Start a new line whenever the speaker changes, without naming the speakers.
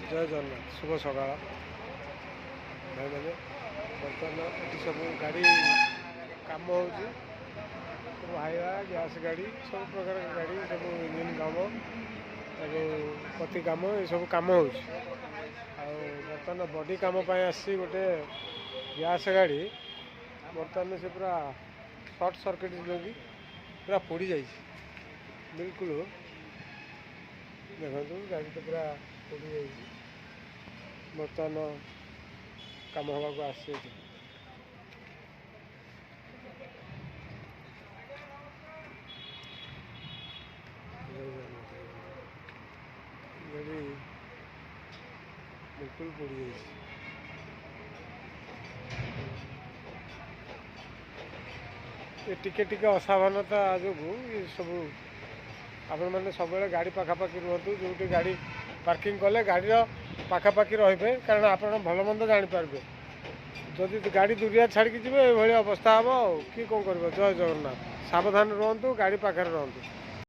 जय जगन्नाथ शुभ सकाळ भाई मैंने बर्तमान ये सब गाड़ी कम हो हाइवा गैस गाड़ी सब प्रकार गाड़ी सब इंजिन कम पति कम ये सब कम हो बर्तमान बॉडी कम आसी गोटे गैस गाड़ी बर्तमान से पूरा शॉर्ट सर्किट लगी पूरा पोड़ी जा बिल्कुल देखो गाड़ी तो पूरा पोड़ी जा बर्तमान कम होगा आसी गाड़ी बिल्कुल पोड़ी जा टिके असावधानता जो ये सब आपण मैंने सब गाड़ी पखापाखि रुहतु जो गाड़ी पार्किंग कले गाड़ी पाखापाखि रे कारण आप भल मंद जापारे जदि गाड़ी दूरिया छाड़ी जी ये अवस्था हम कि कौन कर जय जगन्नाथ सावधान रुहतु गाड़ी पाखे रुहतु।